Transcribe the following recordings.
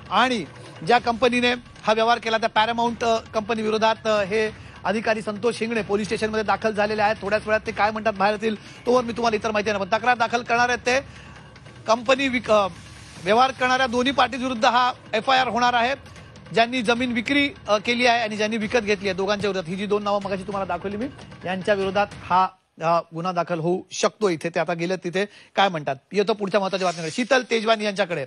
आणि ज्या कंपनीने हा व्यवहार केला त्या पॅरामाउंट कंपनी विरोधात हे अधिकारी संतोष हिंगणे पोलीस स्टेशनमध्ये दाखल झालेले आहेत। थोड्याच वेळात ते काय म्हणतात बाहेर येतील तोवर मी तुम्हाला इतर माहिती नाही। तक्रार दाखल करणार आहेत ते कंपनी व्यवहार करणाऱ्या दोन्ही पार्टी विरुद्ध हा FIR होणार आहे। ज्यांनी जमीन विक्री केली आहे आणि ज्यांनी विकत घेतली आहे दोघांच्या विरोधात, ही जी दोन नावं मगाशी तुम्हाला दाखवली मी, यांच्या विरोधात हा गुन्हा दाखल होऊ शकतो। इथे ते आता गेले तिथे काय म्हणतात। येतो पुढच्या महत्त्वाच्या बातमीकडे, शीतल तेजवानी यांच्याकडे।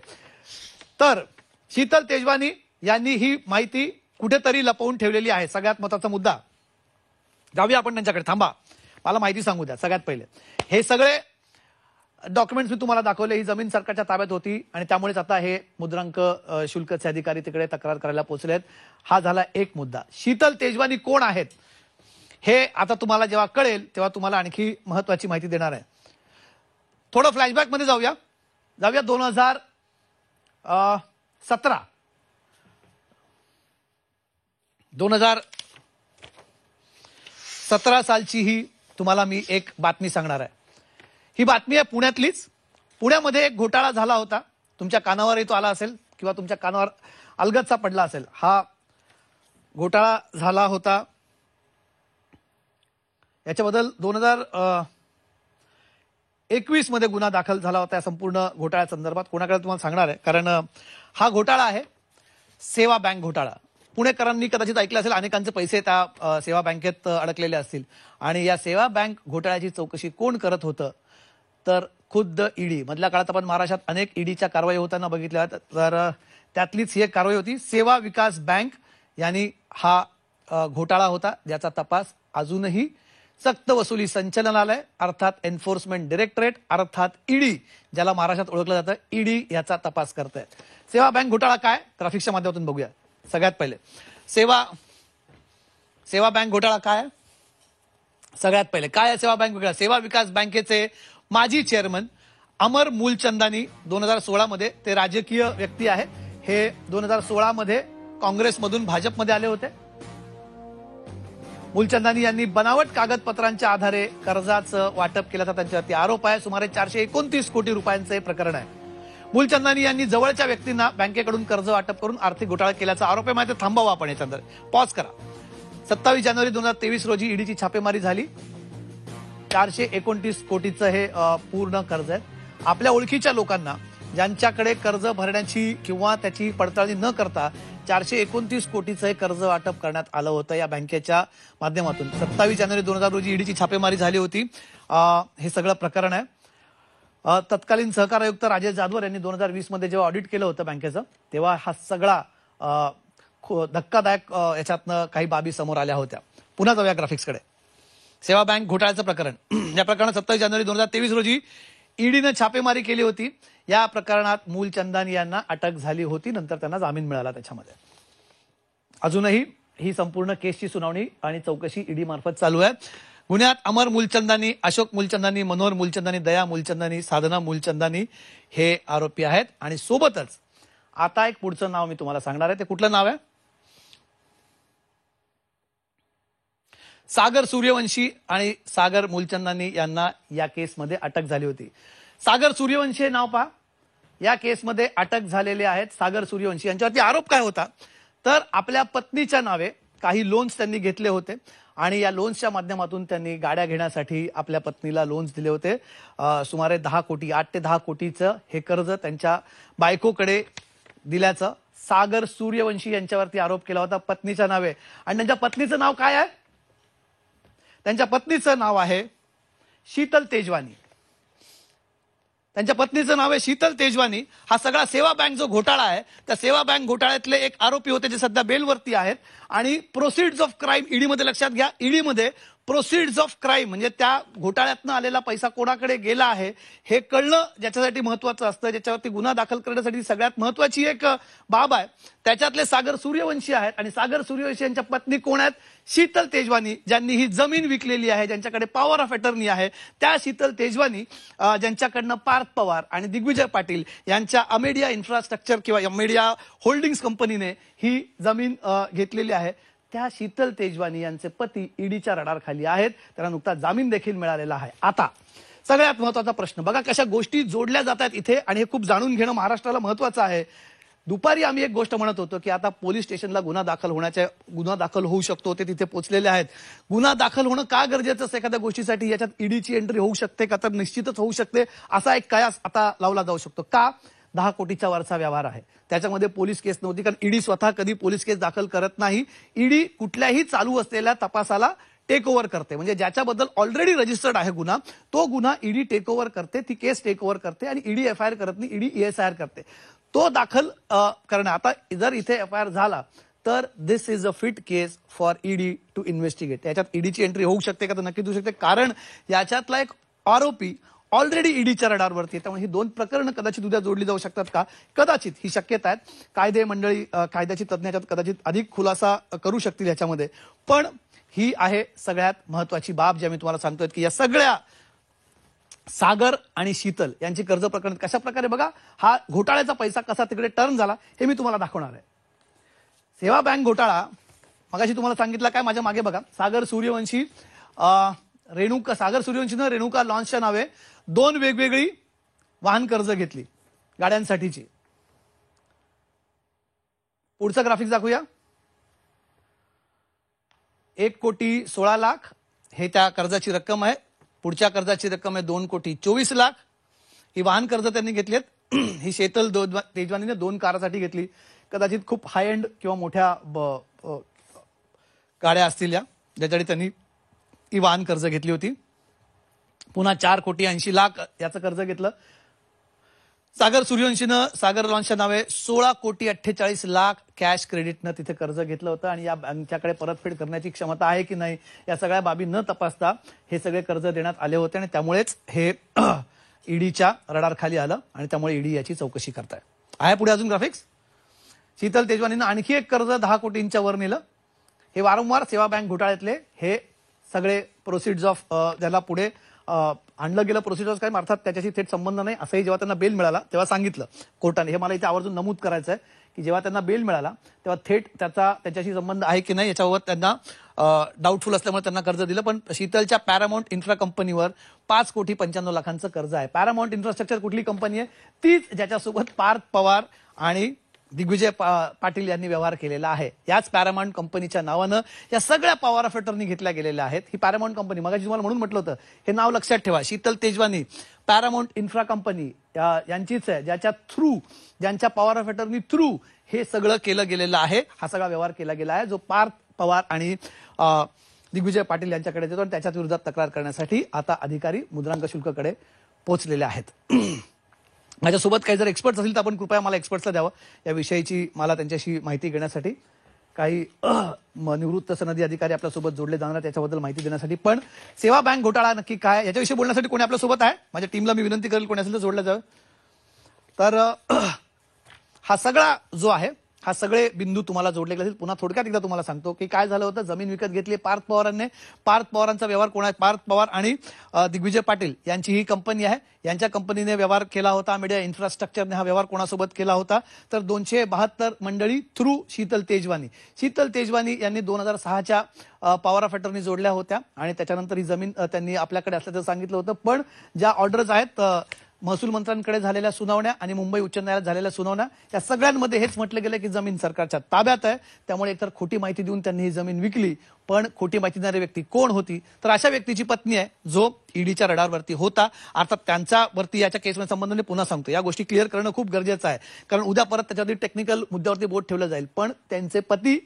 तर शीतल तेजवानी यांनी ही माहिती कुठेतरी लपवून ठेवलेली आहे। सगळ्यात महत्त्वाचा मुद्दा, जाऊया आपण त्यांच्याकडे। थांबा, मला माहिती सांगू द्या। सगळ्यात पहिले हे सगळे डॉक्युमेंट्स मी तुम्हाला दाखवले, ही जमीन सरकारच्या ताब्यात होती आणि त्यामुळेच आता हे मुद्रांक शुल्कचे अधिकारी तिकडे तक्रार करायला पोहोचलेत। हा झाला एक मुद्दा। शीतल तेजवानी कोण आहेत हे आता तुम्हाला जेव्हा कळेल तेव्हा तुम्हाला आणखी महत्त्वाची माहिती देणार आहे। थोडं फ्लॅशबॅक मध्ये जाऊया 2017 सालची ही तुम्हाला मी एक बातमी सांगणार आहे। ही बातमी आहे पुण्यातलीच। पुण्यामध्ये एक घोटाळा झाला होता, तुमच्या कानावरही तो आला असेल किंवा तुमच्या कानावर अलगदचा पडला असेल। हा घोटाळा झाला होता, याच्याबद्दल 2021 मध्ये गुन्हा दाखल झाला होता या संपूर्ण घोटाळ्या संदर्भात। कोणाकडे तुम्हाला सांगणार आहे, कारण हा घोटाळा आहे सेवा बँक घोटाळा। पुणेकरांनी कदाचित ऐकलं असेल, अनेकांचे पैसे त्या सेवा बँकेत अडकलेले असतील आणि या सेवा बँक घोटाळ्याची चौकशी कोण करत होतं तर खुद्द ईडी। मधल्या काळात आपण महाराष्ट्रात अनेक ईडीच्या कारवाई होताना बघितल्या, तर त्यातलीच ही एक कारवाई होती। सेवा विकास बँक यांनी हा घोटाळा होता ज्याचा तपास अजूनही सक्त वसुली संचालनालय अर्थात एन्फोर्समेंट डायरेक्टरेट अर्थात ईडी, ज्याला महाराष्ट्रात ओळखलं जातं ईडी, याचा तपास करत आहे। सेवा बँक घोटाळा काय, ग्राफिक्सच्या माध्यमातून बघूया। सगळ्यात पहिले सेवा बँक घोटाळा काय, सगळ्यात पहिले काय सेवा बँक घोटाळा। सेवा विकास बँकेचे माजी चेअरमन अमर मूलचंदानी 2016 मध्ये, ते राजकीय व्यक्ती आहेत, हे 2016 मध्ये काँग्रेसमधून भाजपमध्ये आले होते। मूलचंदानी यांनी बनावट कागदपत्रांच्या आधारे कर्जाचं वाटप केल्याचा त्यांच्यावरती आरोप आहे। सुमारे 429 कोटी रुपयांचं हे प्रकरण आहे। मूलचंदानी यांनी जवळच्या व्यक्तींना बँकेकडून कर्ज वाटप करून आर्थिक घोटाळा केल्याचा आरोप आहे। माहिती थांबावा आपण याच्यानंतर, पॉज करा। 27 जानेवारी 2023 रोजी ईडीची छापेमारी झाली। 429 कोटीचं हे पूर्ण कर्ज आहे। आपल्या ओळखीच्या लोकांना ज्यांच्याकडे कर्ज भरण्याची किंवा त्याची पडताळणी न करता 429 कोटीचं हे कर्ज वाटप करण्यात आलं होतं या बँकेच्या माध्यमातून। 27 जानेवारी 2000 रोजी ईडीची छापेमारी झाली होती। हे सगळं प्रकरण आहे। तत्कालीन सहकार आयुक्त राजेश जाधवर यांनी 2020 मध्ये जेव्हा ऑडिट केलं होतं बँकेचं, तेव्हा हा सगळा धक्कादायक याच्यातनं काही बाबी समोर आल्या होत्या। पुन्हा जाऊया ग्राफिक्सकडे। सेवा बँक घोटाळ्याचं प्रकरण, या प्रकरणात 27 जानेवारी 2023 रोजी ईडीनं छापेमारी केली होती। या प्रकरणात मूलचंदानी यांना अटक झाली होती, नंतर त्यांना जामीन मिळाला त्याच्यामध्ये। अजूनही ही संपूर्ण केसची सुनावणी आणि चौकशी ईडी मार्फत चालू आहे। गुन्ह्यात अमर मूलचंदानी, अशोक मूलचंदानी, मनोहर मूलचंदानी, दया मूलचंदानी, साधना मूलचंदानी हे आरोपी आहेत। आणि सोबतच आता एक पुढचं नाव मी तुम्हाला सांगणार आहे, ते कुठलं नाव आहे, सागर सूर्यवंशी आणि सागर मूलचंदानी यांना या केसमध्ये अटक झाली होती। सागर सूर्यवंशी हे नाव पहा, या केसमध्ये अटक झालेले आहेत सागर सूर्यवंशी। यांच्यावरती आरोप काय होता तर आपल्या पत्नीच्या नावे काही लोन्स त्यांनी घेतले होते आणि या लोन्सच्या माध्यमातून त्यांनी गाड्या घेण्यासाठी आपल्या पत्नीला लोन्स दिले होते। सुमारे 10 कोटी, 8 ते 10 कोटीचं हे कर्ज त्यांच्या बायकोकडे दिल्याचं सागर सूर्यवंशी यांच्यावरती आरोप केला होता पत्नीच्या नावे। आणि त्यांच्या पत्नीचं नाव काय आहे, त्यांच्या पत्नीचं नाव आहे शीतल तेजवानी। त्यांच्या पत्नीचं नाव आहे शीतल तेजवानी। हा सगळा सेवा बँक जो घोटाळा आहे, त्या सेवा बँक घोटाळ्यातले एक आरोपी होते जे सध्या बेलवरती आहेत। आणि प्रोसिड्स ऑफ क्राईम ईडीमध्ये, लक्षात घ्या, ईडीमध्ये प्रोसिड्स ऑफ क्राईम म्हणजे त्या घोटाळ्यातनं आलेला पैसा कोणाकडे गेला आहे हे कळणं ज्याच्यासाठी महत्वाचं असतं, ज्याच्यावरती गुन्हा दाखल करण्यासाठी सगळ्यात महत्वाची एक बाब आहे। त्याच्यातले सागर सूर्यवंशी आहेत आणि सागर सूर्यवंशी यांच्या पत्नी कोण आहेत, शीतल तेजवानी, ज्यांनी ही जमीन विकलेली आहे, ज्यांच्याकडे पॉवर ऑफ अटर्नी आहे। त्या शीतल तेजवानी ज्यांच्याकडनं पार्थ पवार आणि दिग्विजय पाटील यांच्या अमेडिया इन्फ्रास्ट्रक्चर किंवा अमेडिया होल्डिंग्स कंपनीने ही जमीन घेतलेली आहे। त्या शीतल तेजवानी यांचे पती ईडीच्या रडारखाली आहेत, त्यांना नुकताच जामीन देखील मिळालेला आहे। आता सगळ्यात महत्त्वाचा प्रश्न बघा, कशा गोष्टी जोडल्या जातात इथे आणि हे खूप जाणून घेणं महाराष्ट्राला महत्त्वाचं आहे। दुपारी आम्ही एक गोष्ट म्हणत होतो की आता पोलीस स्टेशनला गुन्हा दाखल होऊ शकतो, ते तिथे पोहोचलेले आहेत. गुन्हा दाखल होणं का गरजेचं असतं एखाद्या गोष्टीसाठी? याच्यात ईडीची एंट्री होऊ शकते का? तर निश्चितच होऊ शकते. असा एक कयास आता लावला जाऊ शकतो. का? 10 कोटीच्या वरचा व्यवहार आहे, त्याच्यामध्ये पोलीस केस नव्हती, कारण ईडी स्वतः कधी पोलीस केस दाखल करत नाही. ईडी कुठल्याही चालू असलेल्या तपासाला टेक ओव्हर करते, म्हणजे ज्याच्याबद्दल ऑलरेडी रजिस्टर्ड आहे गुन्हा, तो गुन्हा ईडी टेक ओव्हर करते, ती केस टेक ओव्हर करते आणि ईडी एफआयआर करत नाही, ईडी ESIR करते. तो दाखल करणं, आता जर इथे एफआयआर झाला तर this is a fit case for ED to investigate. याच्यात ईडीची एंट्री होऊ शकते का? तर नक्की होऊ शकते, कारण याच्यातला एक आरोपी ऑलरेडी ईडीच्या रडारवरती आहे. त्यामुळे ही दोन प्रकरणं कदाचित उद्या जोडली जाऊ शकतात का? कदाचित ही शक्यता आहे. कायदे मंडळी, कायद्याची तज्ज्ञ याच्यात कदाचित अधिक खुलासा करू शकतील याच्यामध्ये. पण ही आहे सगळ्यात महत्वाची बाब जी मी तुम्हाला सांगतोय की या सगळ्या सागर आणि शीतल यांची कर्ज प्रकरण कशा प्रकारे, बघा, हा घोटाळ्याचा पैसा कसा तिकडे टर्न झाला हे मी तुम्हाला दाखवणार आहे. सेवा बँक घोटाळा मगाशी तुम्हाला सांगितलं काय, माझ्या मागे बघा. सागर सूर्यवंशीनं रेणुका लॉन्चच्या नावे 2 वेगवेगळी वाहन कर्ज घेतली गाड्यांसाठीची. पुढचं ग्राफिक्स दाखवूया. 1,16,00,000 हे त्या कर्जाची रक्कम आहे. पुढच्या कर्जाची रक्कम आहे 2,24,00,000. ही वाहन कर्ज त्यांनी घेतलीत. ही शीतल तेजवानीने 2 कारसाठी घेतली. कदाचित खूप हाय एंड किंवा मोठ्या गाड्या असतील या, ज्याच्यासाठी त्यांनी ही वाहन कर्ज घेतली होती. पुन्हा 4,80,00,000 याचं कर्ज घेतलं. सागर सूर्यवंशीनं सागर लॉन्चच्या नावे 16,48,00,000 कॅश क्रेडिटनं तिथे कर्ज घेतलं होतं आणि या बँकेकडे परतफेड करण्याची क्षमता आहे की नाही या सगळ्या बाबी न तपासता हे सगळे कर्ज देण्यात आले होते आणि त्यामुळेच हे ईडीच्या रडारखाली आलं आणि त्यामुळे ईडी याची चौकशी करताय. आहे पुढे अजून ग्राफिक्स. शीतल तेजवानीनं आणखी एक कर्ज 10 कोटींच्या वर नेलं. हे वारंवार सेवा बँक घोटाळ्यातले हे सगळे प्रोसिड्स ऑफ ज्याला पुढे आणलं गेलं प्रोसिजर्स काय, अर्थात त्याच्याशी थेट संबंध नाही असंही जेव्हा त्यांना बेल मिळाला तेव्हा सांगितलं कोर्टाने. हे मला इथे आवर्जून नमूद करायचं आहे की जेव्हा त्यांना बेल मिळाला तेव्हा थेट त्याच्याशी संबंध आहे की नाही याच्यावर त्यांना डाऊटफुल असल्यामुळे त्यांना कर्ज दिलं. पण शीतलच्या पॅरामाउंट इन्फ्रा कंपनीवर 5,95,00,000 कर्ज आहे. पॅरामाउंट इन्फ्रास्ट्रक्चर कुठली कंपनी आहे? तीच ज्याच्यासोबत पार्थ पवार आणि दिग्विजय पाटील यांनी व्यवहार केलेला आहे. याच पॅरामाउंट कंपनीच्या नावानं या सगळ्या पॉवर ऑफ अटर्नी घेतल्या गेलेल्या आहेत. ही पॅरामाउंट कंपनी, मगाशी तुम्हाला म्हणून म्हटलं होतं हे नाव लक्षात ठेवा. शीतल तेजवानी पॅरामाउंट इन्फ्रा कंपनी यांचीच आहे, ज्यांच्या पॉवर ऑफ अटर्नी थ्रू हे सगळं केलं गेलेलं आहे. हा सगळा व्यवहार केला गेला आहे जो पार्थ पवार आणि दिग्विजय पाटील यांच्याकडे देतो आणि त्याच्या विरोधात तक्रार करण्यासाठी आता अधिकारी मुद्रांक शुल्ककडे पोहोचलेले आहेत. माझ्यासोबत काही जर एक्सपर्ट्स असतील तर आपण कृपया मला एक्सपर्ट्सला द्यावं याविषयीची, मला त्यांच्याशी माहिती घेण्यासाठी. काही निवृत्त सनदी अधिकारी आपल्यासोबत जोडले जाणार त्याच्याबद्दल माहिती देण्यासाठी. पण सेवा बँक घोटाळा नक्की काय याच्याविषयी बोलण्यासाठी कोणी आपल्यासोबत आहे? माझ्या टीमला मी विनंती करेल कोणी असेल तर जोडलं जावं. तर हा सगळा जो आहे हा सगळे बिंदू तुम्हाला जोडले गेले. पुन्हा थोडक्यात एकदा तुम्हाला सांगतो की काय झालं होतं. जमीन विकत घेतली पार्थ पवारांनी. पार्थ पवारांचा व्यवहार कोण आहे? पार्थ पवार आणि दिग्विजय पाटील यांची ही कंपनी आहे. यांच्या कंपनीने व्यवहार केला होता. मीडिया इन्फ्रास्ट्रक्चरने हा व्यवहार कोणासोबत केला होता तर 272 मंडळी थ्रू शीतल तेजवानी. शीतल तेजवानी यांनी 2006च्या पॉवर ऑफ अटर्नी जोडल्या होत्या आणि त्याच्यानंतर ही जमीन त्यांनी आपल्याकडे असल्याचं सांगितलं होतं. पण ज्या ऑर्डर्स आहेत महसूल मंत्र्यांकडे झालेल्या सुनावण्या आणि मुंबई उच्च न्यायालयात झालेल्या सुनावण्या या सगळ्यांमध्ये हेच म्हटलं गेलं की जमीन सरकारच्या ताब्यात आहे. त्यामुळे एकतर खोटी माहिती देऊन त्यांनी ही जमीन विकली. पण खोटी माहिती देणारी व्यक्ती कोण होती तर अशा व्यक्तीची पत्नी आहे जो ईडीच्या रडारवरती होता. अर्थात त्यांच्यावरती याच्या केसमध्ये संबंध नाही. पुन्हा सांगतो या गोष्टी क्लिअर करणं खूप गरजेचं आहे कारण उद्या परत त्याच्यावरती टेक्निकल मुद्द्यावरती बोट ठेवलं जाईल. पण त्यांचे पती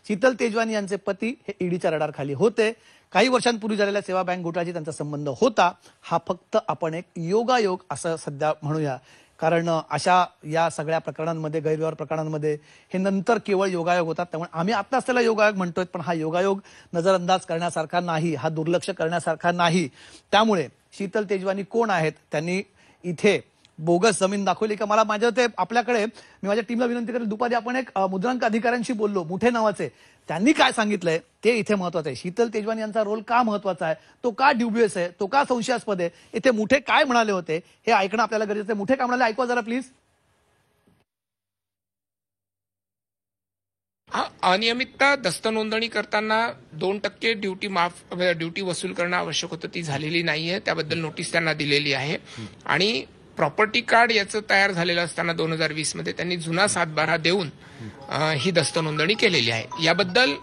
शीतल तेजवानी यांचे पती हे ईडीच्या रडारखाली होते. काही वर्षांपूर्वी झालेल्या सेवा बँक घोटाळ्याशी त्यांचा संबंध होता. हा फक्त आपण एक योगायोग असं सध्या म्हणूया कारण अशा या सगळ्या प्रकरणांमध्ये गैरव्यवहार प्रकरणांमध्ये हे नंतर केवळ योगायोग होतात. त्यामुळे आम्ही आत्ताच त्याला योगायोग म्हणतोय पण हा योगायोग नजरअंदाज करण्यासारखा नाही, हा दुर्लक्ष करण्यासारखा नाही. त्यामुळे शीतल तेजवानी कोण आहेत? त्यांनी इथे बोगस जमीन दाखवली का? मला माझ्या ते आपल्याकडे मी माझ्या टीमला विनंती करेल दुपारी आपण एक मुद्रांक अधिकाऱ्यांशी बोललो मुठे नावाचे. त्यांनी काय सांगितलंय ते इथे महत्वाचं आहे. शीतल तेजवानी यांचा रोल का महत्वाचा आहे, तो का ड्युबियस आहे, तो का संशयास्पद आहे, इथे मुठे काय म्हणाले होते हे ऐकणं आपल्याला गरजेचं आहे. मुठे काय म्हणाले ऐकवा जरा प्लीज. अनियमितता दस्त नोंदणी करताना 2% ड्युटी वसूल करणं आवश्यक होतं ती झालेली नाहीये. त्याबद्दल नोटीस त्यांना दिलेली आहे आणि प्रॉपर्टी कार्ड याचं तयार झालेलं असताना 2020 मध्ये त्यांनी जुना 7/12 देऊन ही दस्त नोंदणी केलेली आहे. याबद्दल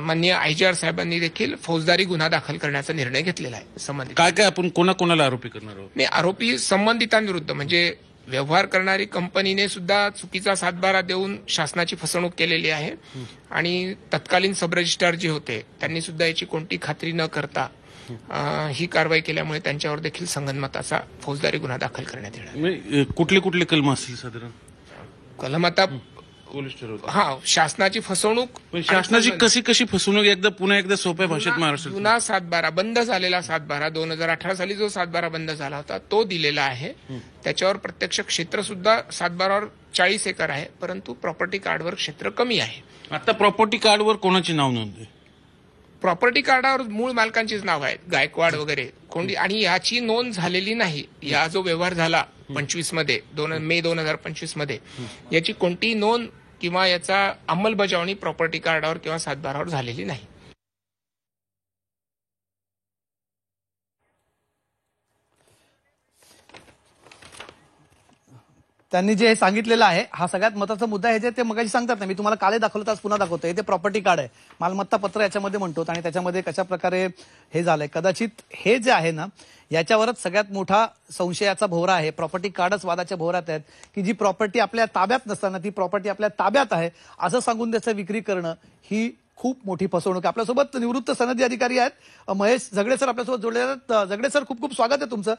माननीय IGR साहेबांनी देखील फौजदारी गुन्हा दाखल करण्याचा निर्णय घेतलेला आहे. संबंधित काय काय आपण कोणाकोणाला आरोपी करणार आहोत? नाही, आरोपी संबंधितांविरुद्ध म्हणजे व्यवहार करणारी कंपनीने सुद्धा चुकीचा 7/12 देऊन शासनाची फसवणूक केलेली आहे आणि तत्कालीन सब रजिस्ट्रार जे होते त्यांनी सुद्धा याची कोणती खात्री न करता ही कारवाई केल्यामुळे त्यांच्यावर देखील संगनमताचा फौजदारी गुन्हा दाखल करण्यात येणार. म्हणजे कुठले कुठले कलम असतील साधारण? कलम आता पोलीस ठरवतात. हा, शासनाची फसवणूक, पण शासनाची कशी फसवणूक पुन्हा एकदा सोप्या भाषेत महाराष्ट्रात जुना 7/12 बंद झालेला 7/12 2018 साली जो 7/12 बंद झाला होता तो दिलेला आहे. त्याच्यावर प्रत्यक्ष क्षेत्र सुद्धा 7/12वर 40 एकर आहे, परंतु प्रॉपर्टी कार्डवर क्षेत्र कमी आहे. आता प्रॉपर्टी कार्डवर कोणाचे नाव नोंद आहे? प्रॉपर्टी कार्डावर मूळ मालकांचीच नाव आहेत, गायकवाड वगैरे कोणी, आणि याची नोंद झालेली नाही. या जो व्यवहार झाला 25 मध्ये मे 2025 मध्ये याची कोणतीही नोंद किंवा याचा अंमलबजावणी प्रॉपर्टी कार्डावर किंवा 7/12वर झालेली नाही. त्यांनी जे सांगितलेलं आहे हा सगळ्यात महत्त्वाचा मुद्दा आहे. जे ते मगाशी सांगतात ना, मी तुम्हाला काले दाखवलं आज पुन्हा दाखवतोय, ते प्रॉपर्टी कार्ड आहे, मालमत्ता पत्र याच्यामध्ये म्हणतो आणि त्याच्यामध्ये कशा प्रकारे हे झालंय. कदाचित हे जे आहे ना याच्यावरच सगळ्यात मोठा संशयाचा भोवरा आहे. प्रॉपर्टी कार्डच वादाच्या भोवऱ्यात आहेत की जी प्रॉपर्टी आपल्या ताब्यात नसताना ती प्रॉपर्टी आपल्या ताब्यात आहे असं सांगून त्याचं विक्री करणं ही खूप मोठी फसवणूक. आपल्यासोबत निवृत्त सनदी अधिकारी आहेत महेश झगडे सर आपल्यासोबत जोडले आहेत. झगडे सर, खूप खूप स्वागत आहे तुमचं.